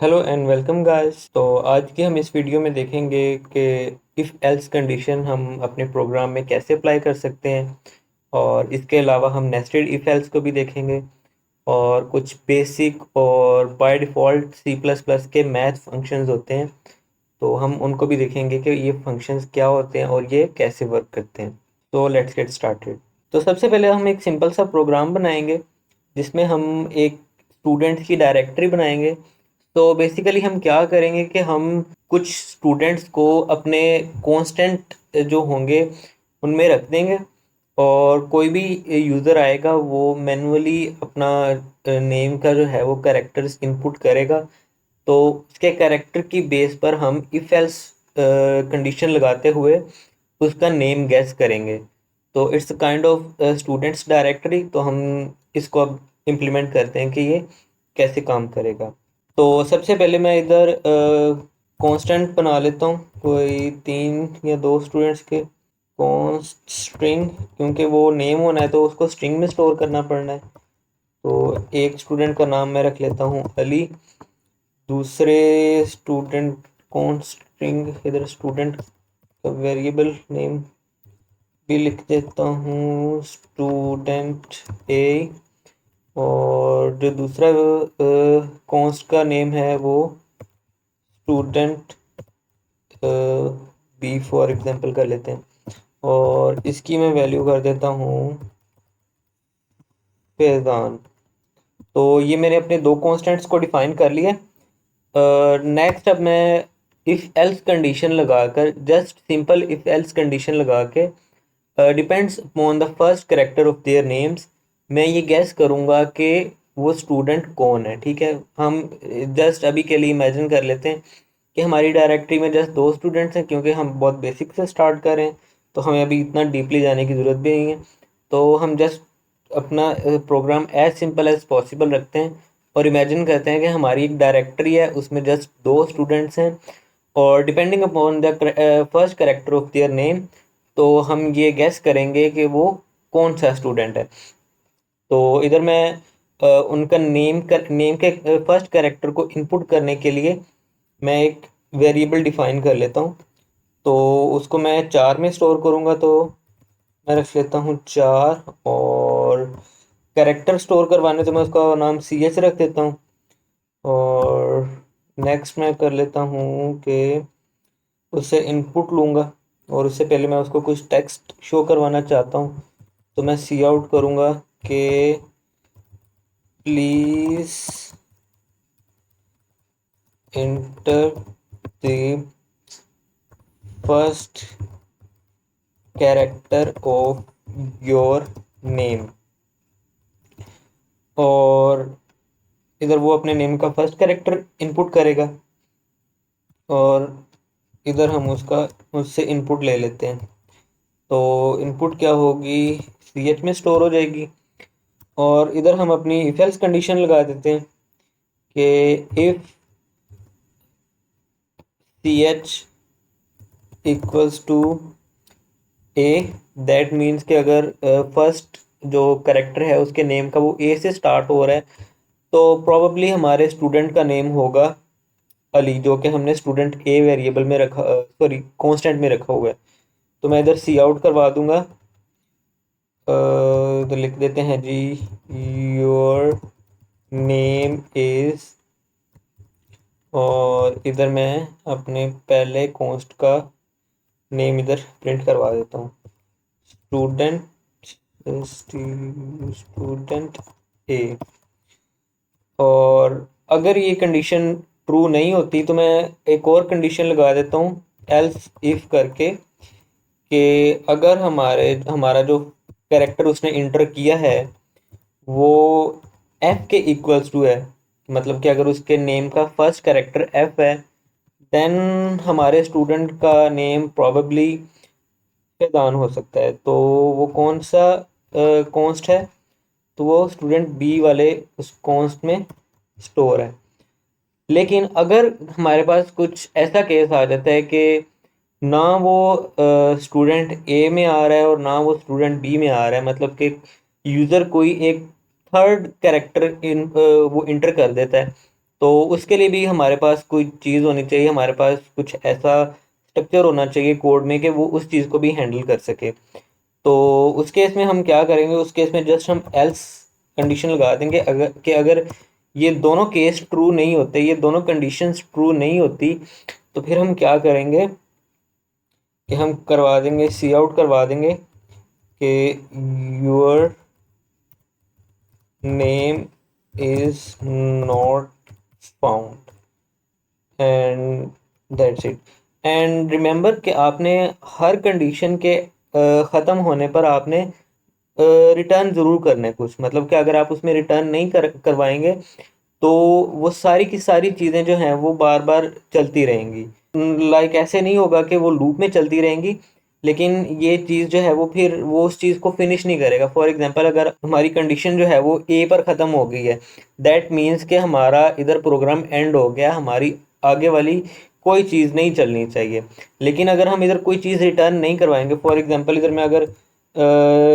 Hello and welcome guys. तो आज की हम इस वीडियो में देखेंगे कि इफ़ एल्स कंडीशन हम अपने प्रोग्राम में कैसे अप्लाई कर सकते हैं, और इसके अलावा हम नेस्टेड इफ़ एल्स को भी देखेंगे और कुछ बेसिक और by default C plus plus के मैथ फंक्शंस होते हैं, तो हम उनको भी देखेंगे कि ये फंक्शंस क्या होते हैं और ये कैसे वर्क करते हैं। तो लेट्स गेट स्टार्टेड। तो सबसे पहले हम एक सिंपल सा प्रोग्राम बनाएंगे जिसमें हम एक स्टूडेंट की डायरेक्टरी बनाएंगे। तो बेसिकली हम क्या करेंगे कि हम कुछ स्टूडेंट्स को अपने कांस्टेंट जो होंगे उनमें रख देंगे, और कोई भी यूज़र आएगा वो मैन्युअली अपना नेम का जो है वो कैरेक्टर्स इनपुट करेगा। तो उसके कैरेक्टर की बेस पर हम इफ एल्स कंडीशन लगाते हुए उसका नेम गेस करेंगे। तो it's kind of students directory. तो हम इसको अब इम्प्लीमेंट करते हैं कि ये कैसे काम करेगा। तो सबसे पहले मैं इधर कांस्टेंट बना लेता हूँ, कोई 3 या 2 स्टूडेंट्स के कॉन्स्ट स्ट्रिंग, क्योंकि वो नेम होना है तो उसको स्ट्रिंग में स्टोर करना पड़ना है। तो एक स्टूडेंट का नाम मैं रख लेता हूँ अली, दूसरे स्टूडेंट कॉन्स्ट स्ट्रिंग, इधर स्टूडेंट का वेरिएबल नेम भी लिख देता हूँ स्टूडेंट ए, और जो दूसरा कॉन्स्ट का नेम है वो स्टूडेंट बी फॉर एग्जांपल कर लेते हैं, और इसकी मैं वैल्यू कर देता हूँ फैज़ान। तो ये मैंने अपने दो कॉन्स्टेंट्स को डिफाइन कर लिया। नेक्स्ट अब मैं इफ़ एल्स कंडीशन लगाकर, just simple if else condition लगा के, depends upon the first character of their names, मैं ये गैस करूँगा कि वो स्टूडेंट कौन है। ठीक है, हम जस्ट अभी के लिए इमेजिन कर लेते हैं कि हमारी डायरेक्टरी में जस्ट 2 स्टूडेंट्स हैं, क्योंकि हम बहुत बेसिक से स्टार्ट कर रहे हैं तो हमें अभी इतना डीपली जाने की ज़रूरत भी नहीं है। तो हम जस्ट अपना program as simple as possible रखते हैं और इमेजिन करते हैं कि हमारी एक डायरेक्टरी है, उसमें जस्ट 2 स्टूडेंट्स हैं, और depending upon the first character of their name, तो हम ये गेस करेंगे कि वो कौन सा स्टूडेंट है। तो इधर मैं उनका नेम के फर्स्ट कैरेक्टर को इनपुट करने के लिए मैं एक वेरिएबल डिफाइन कर लेता हूँ। तो उसको मैं 4 में स्टोर करूँगा, तो मैं रख लेता हूँ 4, और कैरेक्टर स्टोर करवाने तो मैं उसका नाम सी एच रख देता हूँ। और नेक्स्ट मैं कर लेता हूँ कि उससे इनपुट लूँगा, और उससे पहले मैं उसको कुछ टेक्स्ट शो करवाना चाहता हूँ। तो मैं सी आउट करूँगा कि please enter the first character of your name. और इधर वो अपने नेम का फर्स्ट कैरेक्टर इनपुट करेगा, और इधर हम उससे इनपुट ले लेते हैं। तो इनपुट क्या होगी, सी एच में स्टोर हो जाएगी। और इधर हम अपनी इफ एल्स कंडीशन लगा देते हैं कि if C H equals to A, that means कि अगर फर्स्ट जो करेक्टर है उसके नेम का वो ए से स्टार्ट हो रहा है, तो प्रोबेबली हमारे स्टूडेंट का नेम होगा अली, जो कि हमने स्टूडेंट ए वेरिएबल में रखा, सॉरी कांस्टेंट में रखा हुआ है। तो मैं इधर सी आउट करवा दूंगा। तो लिख देते हैं जी, योर नेम इज, और इधर मैं अपने पहले कॉन्स्ट का नेम इधर प्रिंट करवा देता हूँ, स्टूडेंट स्टूडेंट ए। और अगर ये कंडीशन ट्रू नहीं होती तो मैं एक और कंडीशन लगा देता हूँ एल्स इफ करके, कि अगर हमारा जो कैरेक्टर उसने इंटर किया है वो एफ के इक्वल्स टू है, मतलब कि अगर उसके नेम का फर्स्ट कैरेक्टर एफ है, देन हमारे स्टूडेंट का नेम प्रोबेबली फैज़ान हो सकता है। तो वो कौन सा कॉन्स्ट है, तो वो स्टूडेंट बी वाले उस कॉन्स्ट में स्टोर है। लेकिन अगर हमारे पास कुछ ऐसा केस आ जाता है कि ना वो स्टूडेंट ए में आ रहा है और ना वो स्टूडेंट बी में आ रहा है, मतलब कि यूज़र कोई एक थर्ड कैरेक्टर वो इंटर कर देता है, तो उसके लिए भी हमारे पास कोई चीज़ होनी चाहिए, हमारे पास कुछ ऐसा स्ट्रक्चर होना चाहिए कोड में कि वो उस चीज़ को भी हैंडल कर सके। तो उस केस में हम क्या करेंगे, उस केस में जस्ट हम एल्स कंडीशन लगा देंगे। अगर ये दोनों केस ट्रू नहीं होते, ये दोनों कंडीशंस ट्रू नहीं होती, तो फिर हम क्या करेंगे कि हम करवा देंगे, सी आउट करवा देंगे कि your name is not found and that's it. And remember कि आपने हर कंडीशन के ख़त्म होने पर आपने रिटर्न ज़रूर करना है कुछ। मतलब कि अगर आप उसमें रिटर्न नहीं करवाएंगे तो वो सारी की सारी चीज़ें जो हैं वो बार बार चलती रहेंगी। लाइक ऐसे नहीं होगा कि वो लूप में चलती रहेंगी, लेकिन ये चीज़ जो है वो फिर वो उस चीज़ को फिनिश नहीं करेगा। फॉर एग्जांपल अगर हमारी कंडीशन जो है वो ए पर ख़त्म हो गई है, दैट मीन्स कि हमारा इधर प्रोग्राम एंड हो गया, हमारी आगे वाली कोई चीज़ नहीं चलनी चाहिए। लेकिन अगर हम इधर कोई चीज़ रिटर्न नहीं करवाएंगे, फॉर एग्जांपल इधर मैं अगर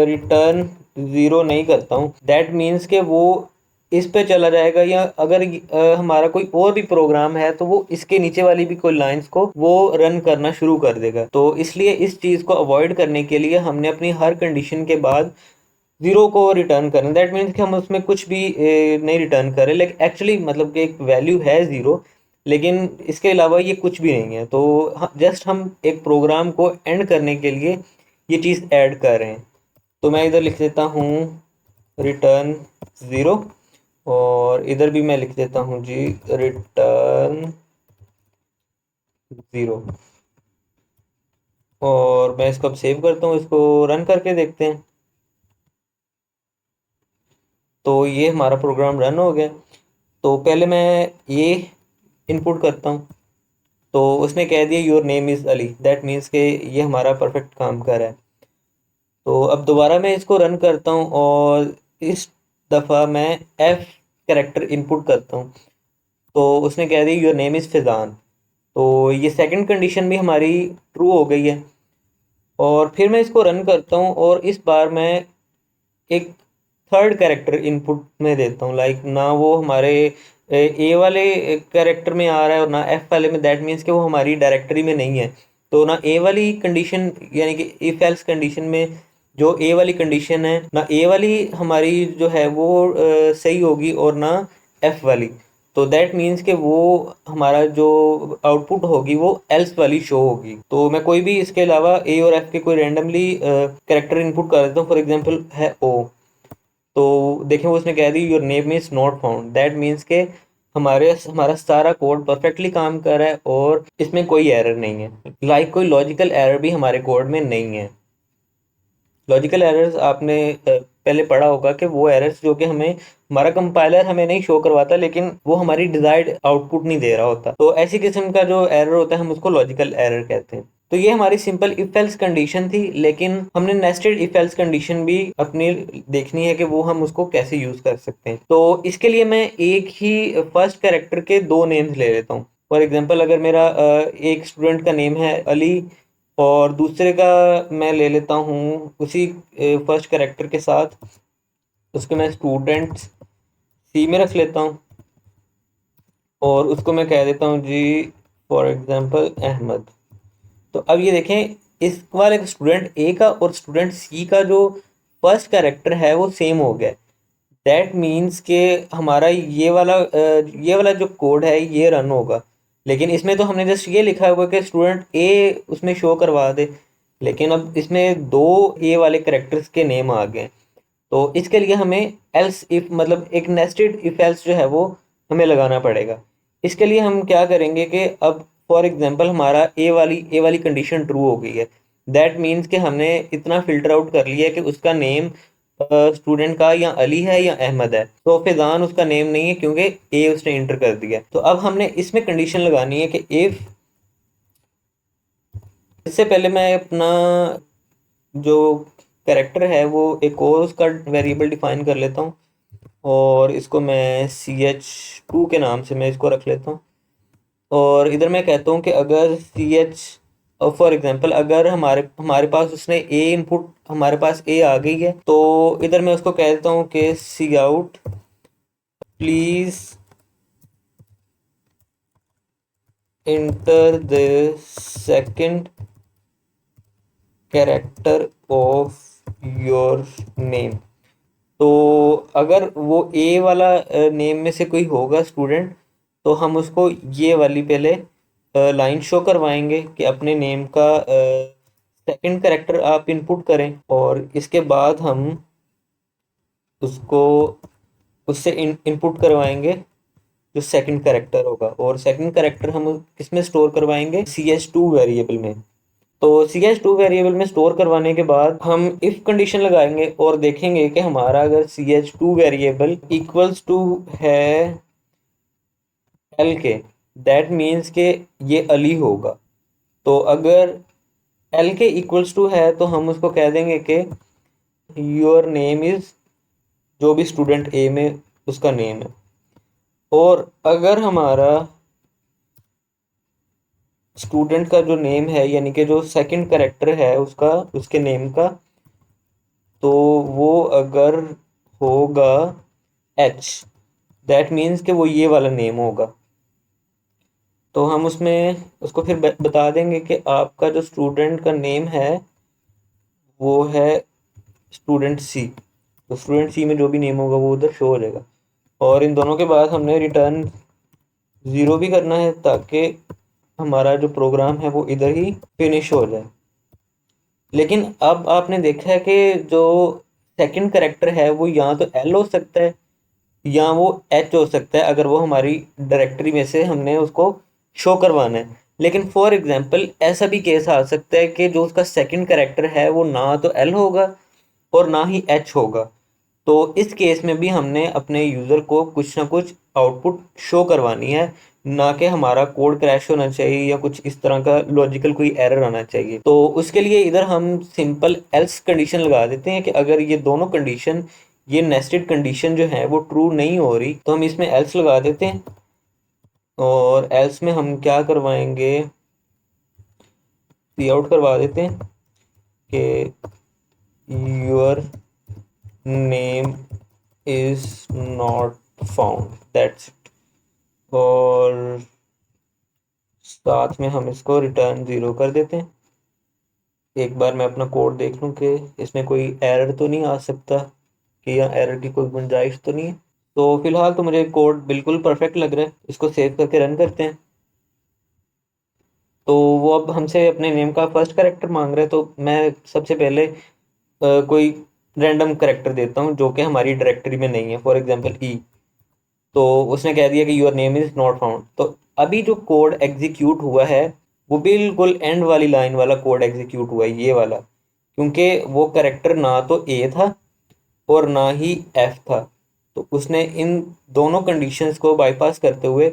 रिटर्न ज़ीरो नहीं करता हूँ, दैट मीन्स कि वो इस पे चला जाएगा, या अगर हमारा कोई और भी प्रोग्राम है तो वो इसके नीचे वाली भी कोई लाइंस को वो रन करना शुरू कर देगा। तो इसलिए इस चीज़ को अवॉइड करने के लिए हमने अपनी हर कंडीशन के बाद ज़ीरो को रिटर्न करना। दैट मीन्स कि हम उसमें कुछ भी नहीं रिटर्न करें, लेकिन एक्चुअली मतलब कि एक वैल्यू है ज़ीरो, लेकिन इसके अलावा ये कुछ भी नहीं है। तो जस्ट हम एक प्रोग्राम को एंड करने के लिए ये चीज़ ऐड कर रहे हैं। तो मैं इधर लिख देता हूँ रिटर्न ज़ीरो, और इधर भी मैं लिख देता हूँ जी रिटर्न ज़ीरो। और मैं इसको अब सेव करता हूँ, इसको रन करके देखते हैं। तो ये हमारा प्रोग्राम रन हो गया। तो पहले मैं ये इनपुट करता हूँ, तो उसने कह दिया your name is Ali, that means के ये हमारा परफेक्ट काम कर रहा है। तो अब दोबारा मैं इसको रन करता हूँ और इस दफ़ा मैं एफ कैरेक्टर इनपुट करता हूँ, तो उसने कह दिया योर नेम इज़ फैज़ान। तो ये सेकंड कंडीशन भी हमारी ट्रू हो गई है। और फिर मैं इसको रन करता हूँ और इस बार मैं एक थर्ड कैरेक्टर इनपुट में देता हूँ। लाइक ना वो हमारे ए वाले कैरेक्टर में आ रहा है और ना एफ वाले में, दैट मीन्स कि वो हमारी डायरेक्टरी में नहीं है। तो ना ए वाली कंडीशन यानी कि इफ एल्स कंडीशन में जो ए वाली कंडीशन है, ना ए वाली हमारी जो है वो सही होगी और ना एफ वाली। तो दैट मीन्स कि वो हमारा जो आउटपुट होगी वो एल्स वाली शो होगी। तो मैं कोई भी इसके अलावा ए और एफ के कोई रैंडमली कैरेक्टर इनपुट कर देता हूँ। फॉर एग्जांपल है ओ, तो देखें वो उसने कह दी your name is not found, that means के हमारा सारा कोड परफेक्टली काम कर रहा है और इसमें कोई एरर नहीं है। लाइक कोई लॉजिकल एरर भी हमारे कोड में नहीं है। लॉजिकल एरर्स आपने पहले पढ़ा होगा कि वो एरर्स जो कि हमें हमारा कंपाइलर हमें नहीं शो करवाता, लेकिन वो हमारी डिजायर्ड आउटपुट नहीं दे रहा होता। तो ऐसी किस्म का जो एरर होता है हम उसको लॉजिकल एरर कहते हैं। तो ये हमारी सिंपल इफ एल्स कंडीशन थी, लेकिन हमने नेस्टेड इफ एल्स कंडीशन भी अपनी देखनी है कि वो हम उसको कैसे यूज कर सकते हैं। तो इसके लिए मैं एक ही फर्स्ट कैरेक्टर के दो नेम्स ले लेता हूँ। फॉर एग्जाम्पल अगर मेरा एक स्टूडेंट का नेम है अली और दूसरे का मैं ले लेता हूँ उसी फर्स्ट कैरेक्टर के साथ, उसको मैं स्टूडेंट सी में रख लेता हूँ और उसको मैं कह देता हूँ जी फॉर एग्जांपल अहमद। तो अब ये देखें इस वाले स्टूडेंट ए का और स्टूडेंट सी का जो फर्स्ट कैरेक्टर है वो सेम हो गया। दैट मीन्स के हमारा ये वाला जो कोड है ये रन होगा। लेकिन इसमें तो हमने जस्ट ये लिखा हुआ कि स्टूडेंट ए उसमें शो करवा दे, लेकिन अब इसमें दो ए वाले करेक्टर्स के नेम आ गए। तो इसके लिए हमें एल्स इफ मतलब एक नेस्टेड इफ एल्स जो है वो हमें लगाना पड़ेगा। इसके लिए हम क्या करेंगे कि अब फॉर एग्जांपल हमारा ए वाली कंडीशन ट्रू हो गई है। दैट मीन्स कि हमने इतना फिल्टर आउट कर लिया है कि उसका नेम स्टूडेंट का या अली है या अहमद है। तो फैजान उसका नेम नहीं है क्योंकि ए उसने इंटर कर दिया। तो अब हमने इसमें कंडीशन लगानी है कि इफ, इससे पहले मैं अपना जो कैरेक्टर है वो एक और उसका वेरिएबल डिफाइन कर लेता हूँ और इसको मैं ch2 के नाम से मैं इसको रख लेता हूँ। और इधर मैं कहता हूँ कि अगर ch फॉर एग्जांपल अगर हमारे हमारे पास उसने ए इनपुट हमारे पास ए आ गई है, तो इधर मैं उसको कह देता हूँ कि see out please enter the second character of your name. तो अगर वो ए वाला नेम में से कोई होगा स्टूडेंट, तो हम उसको ये वाली पहले लाइन शो करवाएंगे कि अपने नेम का सेकंड कैरेक्टर आप इनपुट करें, और इसके बाद हम उसको उससे इनपुट करवाएंगे जो सेकंड कैरेक्टर होगा, और सेकंड कैरेक्टर हम किसमें स्टोर करवाएंगे, CS2 वेरिएबल में। तो CS2 वेरिएबल में स्टोर करवाने के बाद हम इफ कंडीशन लगाएंगे और देखेंगे कि हमारा अगर CS2 वेरिएबल इक्वल्स टू है एल के, दैट मीन्स के ये अली होगा। तो अगर एल के इक्वल्स टू है तो हम उसको कह देंगे कि योर नेम इज, जो भी स्टूडेंट ए में उसका नेम है। और अगर हमारा स्टूडेंट का जो नेम है, यानी कि जो सेकंड करेक्टर है उसका, उसके नेम का, तो वो अगर होगा एच, दैट मीन्स कि वो ये वाला नेम होगा। तो हम उसमें उसको फिर बता देंगे कि आपका जो स्टूडेंट का नेम है वो है स्टूडेंट सी। तो स्टूडेंट सी में जो भी नेम होगा वो उधर शो हो जाएगा। और इन दोनों के बाद हमने रिटर्न 0 भी करना है, ताकि हमारा जो प्रोग्राम है वो इधर ही फिनिश हो जाए। लेकिन अब आपने देखा है कि जो सेकंड करेक्टर है वो या तो एल हो सकता है या वो एच हो सकता है, अगर वो हमारी डायरेक्टरी में से हमने उसको शो करवाना है। लेकिन फॉर एग्जांपल ऐसा भी केस आ सकता है कि जो उसका सेकंड करेक्टर है वो ना तो एल होगा और ना ही एच होगा। तो इस केस में भी हमने अपने यूज़र को कुछ ना कुछ आउटपुट शो करवानी है, ना कि हमारा कोड क्रैश होना चाहिए या कुछ इस तरह का लॉजिकल कोई एरर आना चाहिए। तो उसके लिए इधर हम सिंपल एल्स कंडीशन लगा देते हैं कि अगर ये दोनों कंडीशन, ये नेस्टेड कंडीशन जो है वो ट्रू नहीं हो रही, तो हम इसमें एल्स लगा देते हैं। और एल्स में हम क्या करवाएंगे, सी आउट करवा देते हैं कि your name is not found, that's it. और साथ में हम इसको रिटर्न 0 कर देते हैं। एक बार मैं अपना कोड देख लूँ कि इसमें कोई एरर तो नहीं आ सकता, कि या एरर की कोई गुंजाइश तो नहीं है। तो फिलहाल तो मुझे कोड बिल्कुल परफेक्ट लग रहा है। इसको सेव करके रन करते हैं। तो वो अब हमसे अपने नेम का फर्स्ट कैरेक्टर मांग रहा है, तो मैं सबसे पहले कोई रैंडम कैरेक्टर देता हूँ जो कि हमारी डायरेक्टरी में नहीं है, फॉर एग्जांपल ई। तो उसने कह दिया कि your name is not found. तो अभी जो कोड एग्जीक्यूट हुआ है वो बिल्कुल एंड वाली लाइन वाला कोड एग्जीक्यूट हुआ है, ये वाला, क्योंकि वो कैरेक्टर ना तो ए था और ना ही एफ था। तो उसने इन दोनों कंडीशंस को बाईपास करते हुए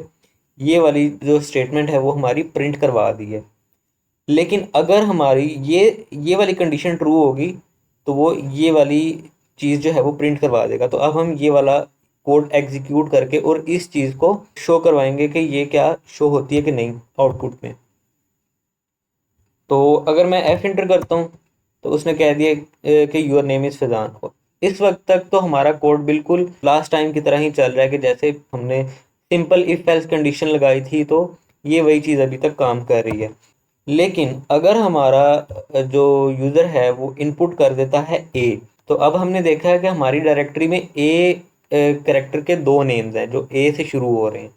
ये वाली जो स्टेटमेंट है वो हमारी प्रिंट करवा दी है। लेकिन अगर हमारी ये वाली कंडीशन ट्रू होगी तो वो ये वाली चीज़ जो है वो प्रिंट करवा देगा। तो अब हम ये वाला कोड एग्जीक्यूट करके और इस चीज़ को शो करवाएंगे कि ये क्या शो होती है कि नहीं आउटपुट में। तो अगर मैं एफ इंटर करता हूँ तो उसने कह दिया कि योर नेम इज़ फैज़ान। इस वक्त तक तो हमारा कोड बिल्कुल लास्ट टाइम की तरह ही चल रहा है, कि जैसे हमने सिंपल इफ एल्स कंडीशन लगाई थी, तो ये वही चीज़ अभी तक काम कर रही है। लेकिन अगर हमारा जो यूज़र है वो इनपुट कर देता है ए, तो अब हमने देखा है कि हमारी डायरेक्टरी में ए करेक्टर के दो नेम्स हैं जो ए से शुरू हो रहे हैं।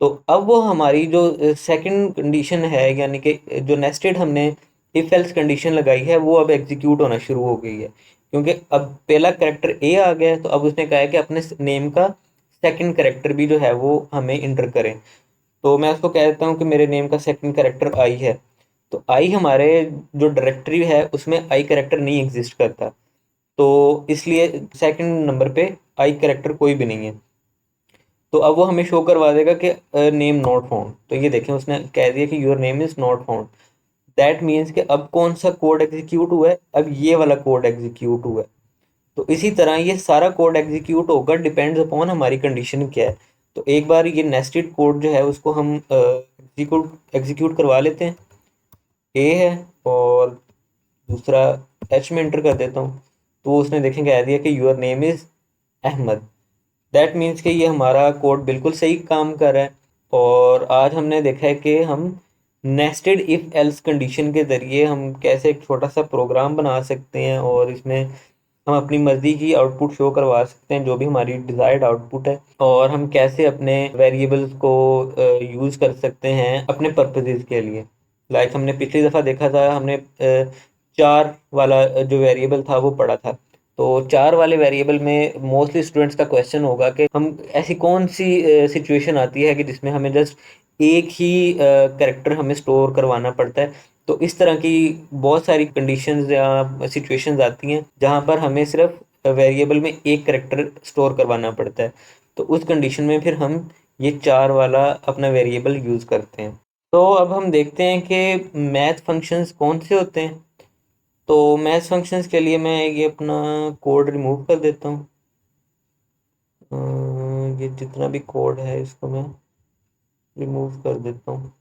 तो अब वो हमारी जो सेकंड कंडीशन है, यानी कि जो नेस्टेड हमने इफ एल्स कंडीशन लगाई है, वो अब एग्जीक्यूट होना शुरू हो गई है, क्योंकि अब पहला करेक्टर ए आ गया है। तो अब उसने कहा है कि अपने नेम का सेकंड करेक्टर भी जो है वो हमें इंटर करें। तो मैं उसको कह देता हूँ कि मेरे नेम का सेकंड करेक्टर आई है। तो आई हमारे जो डायरेक्टरी है उसमें आई करेक्टर नहीं एग्जिस्ट करता, तो इसलिए सेकंड नंबर पे आई करेक्टर कोई भी नहीं है। तो अब वो हमें शो करवा देगा कि नेम नॉट फाउंड। तो ये देखें उसने कह दिया कि your name is not found. That means कि अब कौन सा कोड एग्जीक्यूट हुआ है, अब ये वाला कोड एग्जीक्यूट हुआ है। तो इसी तरह ये सारा कोड एग्जीक्यूट होगा, डिपेंड्स अपॉन हमारी कंडीशन क्या है। तो एक बार ये नेस्टेड कोड जो है उसको हम एग्जीक्यूट करवा लेते हैं। ए है और दूसरा एच में एंटर कर देता हूँ। तो वो उसने देखें कह दिया कि your name is Ahmad. That means कि ये हमारा कोड बिल्कुल सही काम कर रहा है। और आज हमने देखा है कि हम नेस्टेड इफ एल्स कंडीशन के ज़रिए हम कैसे एक छोटा सा प्रोग्राम बना सकते हैं और इसमें हम अपनी मर्ज़ी की आउटपुट शो करवा सकते हैं, जो भी हमारी डिज़ायर्ड आउटपुट है, और हम कैसे अपने वेरिएबल्स को यूज़ कर सकते हैं अपने पर्पसेस के लिए। लाइक हमने पिछली दफ़ा देखा था, हमने 4 वाला जो वेरिएबल था वो पढ़ा था। तो 4 वाले वेरिएबल में मोस्टली स्टूडेंट्स का क्वेश्चन होगा कि हम ऐसी कौन सी सिचुएशन आती है कि जिसमें हमें जस्ट एक ही कैरेक्टर हमें स्टोर करवाना पड़ता है। तो इस तरह की बहुत सारी कंडीशंस या सिचुएशंस आती हैं जहाँ पर हमें सिर्फ वेरिएबल में एक कैरेक्टर स्टोर करवाना पड़ता है। तो उस कंडीशन में फिर हम ये 4 वाला अपना वेरिएबल यूज़ करते हैं। तो अब हम देखते हैं कि मैथ फंक्शंस कौन से होते हैं। तो मैथ फंक्शंस के लिए मैं ये अपना कोड रिमूव कर देता हूँ। ये जितना भी कोड है इसको मैं रिमूव कर देता हूँ।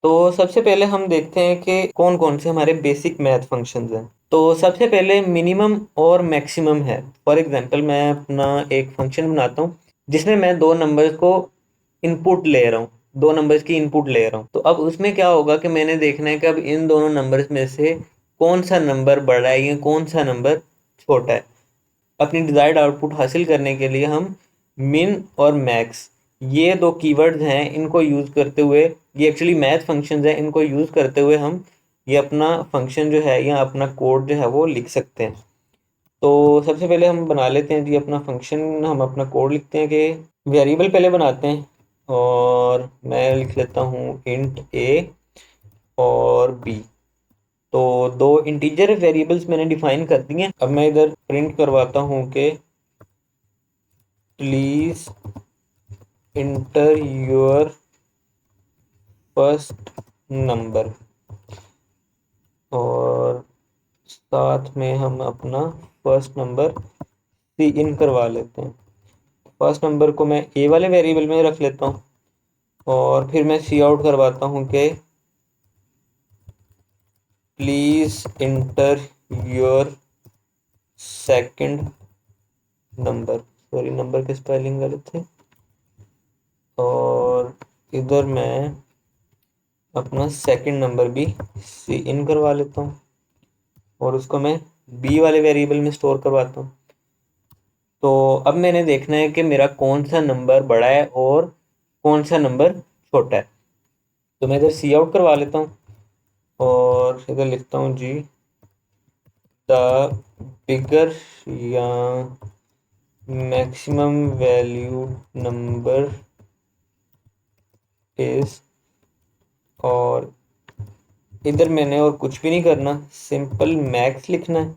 तो सबसे पहले हम देखते हैं कि कौन कौन से हमारे बेसिक मैथ फंक्शंस हैं। तो सबसे पहले मिनिमम और मैक्सिमम है। फॉर एग्जांपल मैं अपना एक फंक्शन बनाता हूँ जिसमें मैं दो नंबर्स को इनपुट ले रहा हूँ, दो नंबर्स की इनपुट ले रहा हूँ। तो अब उसमें क्या होगा कि मैंने देखना है कि अब इन दोनों नंबर्स में से कौन सा नंबर बड़ा है या कौन सा नंबर छोटा है। अपनी डिजायर्ड आउटपुट हासिल करने के लिए हम मिन और मैक्स, ये दो कीवर्ड्स हैं, इनको यूज़ करते हुए, ये एक्चुअली मैथ फंक्शंस हैं, इनको यूज़ करते हुए हम ये अपना फंक्शन जो है या अपना कोड जो है वो लिख सकते हैं। तो सबसे पहले हम बना लेते हैं जी अपना फंक्शन। हम अपना कोड लिखते हैं कि वेरिएबल पहले बनाते हैं, और मैं लिख लेता हूँ इंट ए और बी। तो दो इंटीजर वेरिएबल्स मैंने डिफाइन कर दिए हैं। अब मैं इधर प्रिंट करवाता हूँ कि please inter your first number, और साथ में हम अपना फर्स्ट नंबर सी इन करवा लेते हैं। फर्स्ट नंबर को मैं ए वाले वेरिएबल में रख लेता हूँ, और फिर मैं सी आउट करवाता हूँ कि please inter your second number. Sorry, number के स्पेलिंग गलत थे। और इधर मैं अपना सेकंड नंबर भी सी इन करवा लेता हूँ, और उसको मैं बी वाले वेरिएबल में स्टोर करवाता हूँ। तो अब मैंने देखना है कि मेरा कौन सा नंबर बड़ा है और कौन सा नंबर छोटा है। तो मैं इधर सी आउट करवा लेता हूँ, और इधर लिखता हूँ जी द बिगर या मैक्सिमम वैल्यू नंबर इज, और इधर मैंने और कुछ भी नहीं करना, सिंपल मैक्स लिखना है।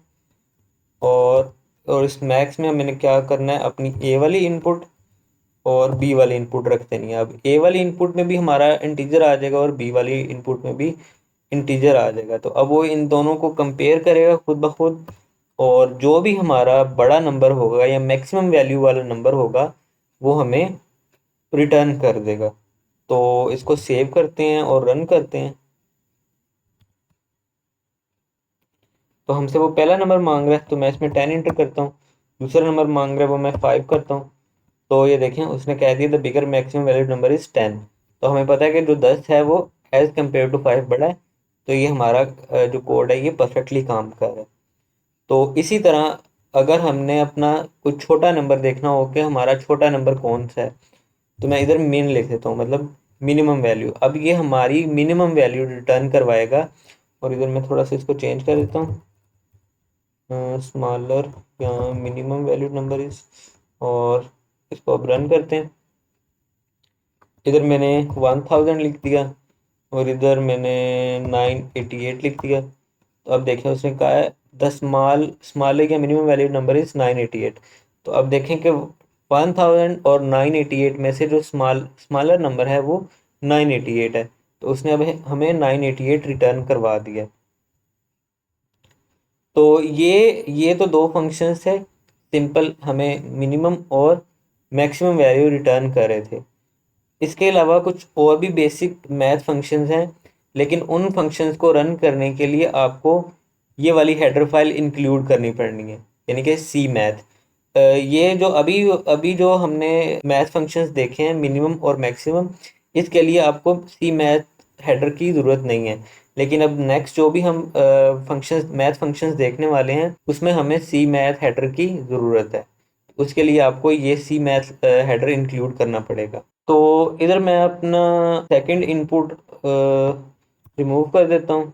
और इस मैक्स में मैंने क्या करना है, अपनी ए वाली इनपुट और बी वाली इनपुट रख देनी है। अब ए वाली इनपुट में भी हमारा इंटीजर आ जाएगा और बी वाली इनपुट में भी इंटीजर आ जाएगा। तो अब वो इन दोनों को कंपेयर करेगा खुद ब खुद, और जो भी हमारा बड़ा नंबर होगा या मैक्सिमम वैल्यू वाला नंबर होगा वो हमें रिटर्न कर देगा। तो इसको सेव करते हैं और रन करते हैं। तो हमसे वो पहला नंबर मांग रहा है, तो मैं इसमें 10 इंटर करता हूँ। दूसरा नंबर मांग रहा है, वो मैं 5 करता हूँ। तो ये देखें, उसने कह दिया the bigger maximum valid number is 10। तो हमें पता है कि जो 10 है वो एज कम्पेयर टू 5 बड़ा है। तो ये हमारा जो कोड है ये परफेक्टली काम कर रहा है। तो इसी तरह अगर हमने अपना कुछ छोटा नंबर देखना हो कि हमारा छोटा नंबर कौन सा है, तो मैं इधर मिन लिख देता हूँ, मतलब मिनिमम वैल्यू। अब ये हमारी मिनिमम वैल्यू रिटर्न करवाएगा। और इधर मैं थोड़ा सा इसको चेंज कर देता हूँ, स्मॉलर या मिनिमम वैल्यू नंबर इज, और इसको अब रन करते हैं। इधर मैंने 1000 लिख दिया और इधर मैंने 988 लिख दिया। तो अब देखें उसने कहा है द स्मॉल या मिनिमम वैल्यू नंबर इज 988। तो अब देखें कि 1000 और 988 में से जो स्मॉलर नंबर है वो 988 है। तो उसने अब हमें 988 रिटर्न करवा दिया। तो ये तो दो फंक्शंस थे, सिंपल हमें मिनिमम और मैक्सिमम वैल्यू रिटर्न कर रहे थे। इसके अलावा कुछ और भी बेसिक मैथ फंक्शंस हैं, लेकिन उन फंक्शंस को रन करने के लिए आपको ये वाली हेडर फाइल इंक्लूड करनी पड़नी है, यानी कि सी मैथ। ये जो अभी अभी जो हमने मैथ फंक्शंस देखे हैं मिनिमम और मैक्सिमम, इसके लिए आपको सी मैथ हेडर की ज़रूरत नहीं है। लेकिन अब नेक्स्ट जो भी हम फंक्शंस मैथ फंक्शंस देखने वाले हैं उसमें हमें सी मैथ हेडर की ज़रूरत है। उसके लिए आपको ये सी मैथ हेडर इंक्लूड करना पड़ेगा। तो इधर मैं अपना सेकंड इनपुट रिमूव कर देता हूँ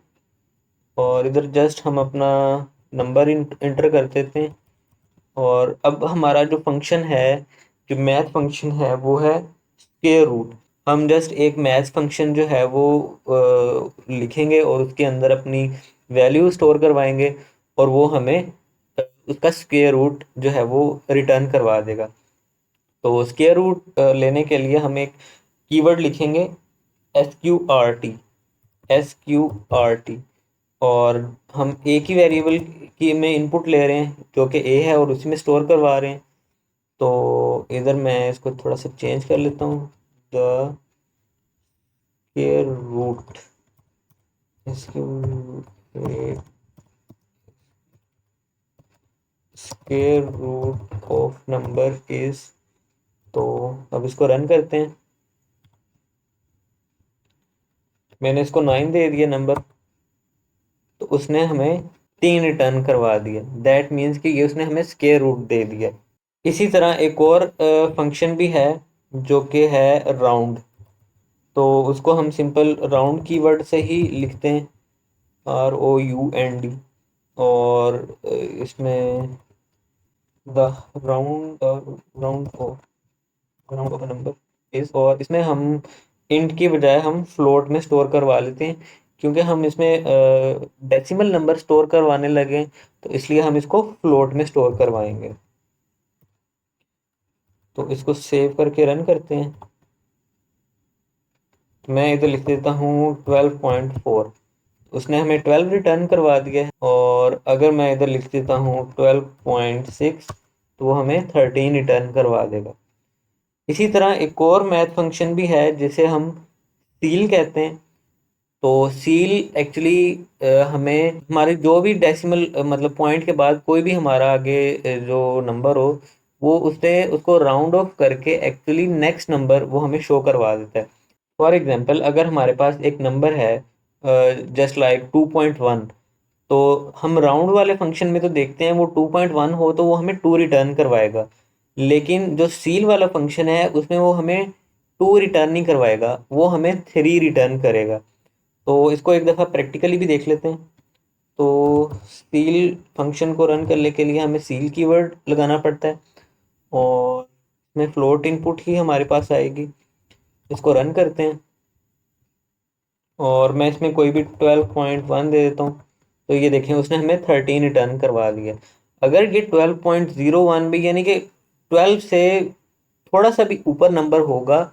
और इधर जस्ट हम अपना नंबर इंटर कर देते हैं। और अब हमारा जो फंक्शन है, जो मैथ फंक्शन है, वो है स्क्वायर रूट। हम जस्ट एक मैथ फंक्शन जो है वो लिखेंगे और उसके अंदर अपनी वैल्यू स्टोर करवाएंगे और वो हमें उसका स्क्वायर रूट जो है वो रिटर्न करवा देगा। तो स्क्वायर रूट लेने के लिए हम एक कीवर्ड लिखेंगे, SQRT। और हम एक ही वेरिएबल की में इनपुट ले रहे हैं जो कि ए है और उसी में स्टोर करवा रहे हैं। तो इधर मैं इसको थोड़ा सा चेंज कर लेता हूँ, the square root, square root of number is. तो अब इसको रन करते हैं। मैंने इसको 9 दे दिया नंबर, तो उसने हमें 3 रिटर्न करवा दिया। दैट मीन्स कि ये उसने हमें स्क्वायर रूट दे दिया। इसी तरह एक और फंक्शन भी है जो कि है राउंड। तो उसको हम सिंपल राउंड कीवर्ड से ही लिखते हैं, ROUND। और इसमें the round round of number is, और इसमें हम इंट की बजाय हम फ्लोट में स्टोर करवा लेते हैं, क्योंकि हम इसमें डेसिमल नंबर स्टोर करवाने लगे हैं, तो इसलिए हम इसको फ्लोट में स्टोर करवाएंगे। तो इसको सेव करके रन करते हैं। तो मैं इधर लिख देता हूँ 12.4। उसने हमें 12 रिटर्न करवा दिया है। और अगर मैं इधर लिख देता हूँ 12.6, तो वो हमें 13 रिटर्न करवा देगा। इसी तरह एक और मैथ फंक्शन भी है जिसे हम सील कहते हैं। तो सील एक्चुअली हमें हमारे जो भी डेसिमल मतलब पॉइंट के बाद कोई भी हमारा आगे जो नंबर हो, वो उससे उसको राउंड ऑफ करके एक्चुअली नेक्स्ट नंबर वो हमें शो करवा देता है। फॉर एग्जांपल, अगर हमारे पास एक नंबर है जस्ट लाइक 2.1, तो हम राउंड वाले फंक्शन में तो देखते हैं वो 2.1 हो तो वो हमें 2 रिटर्न करवाएगा। लेकिन जो सील वाला फंक्शन है उसमें वो हमें 2 रिटर्न नहीं करवाएगा, वो हमें 3 रिटर्न करेगा। तो इसको एक दफ़ा प्रैक्टिकली भी देख लेते हैं। तो सील फंक्शन को रन करने के लिए हमें सील कीवर्ड लगाना पड़ता है और इसमें फ्लोट इनपुट ही हमारे पास आएगी। इसको रन करते हैं और मैं इसमें कोई भी 12.1 दे देता हूँ। तो ये देखें उसने हमें 13 रिटर्न करवा दिया। अगर ये 12.01 भी यानी कि 12 से थोड़ा सा भी ऊपर नंबर होगा,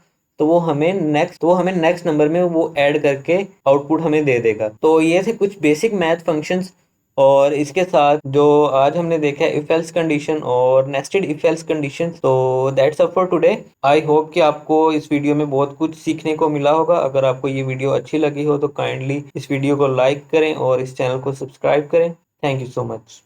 तो वो हमें नेक्स्ट नंबर में वो ऐड करके आउटपुट हमें दे देगा। तो ये थे कुछ बेसिक मैथ फंक्शंस। और इसके साथ जो आज हमने देखा है इफ एल्स कंडीशन और नेस्टेड इफ एल्स कंडीशन। तो that's up for today. I hope कि आपको इस वीडियो में बहुत कुछ सीखने को मिला होगा। अगर आपको ये वीडियो अच्छी लगी हो तो काइंडली इस वीडियो को लाइक करें और इस चैनल को सब्सक्राइब करें। Thank you so much.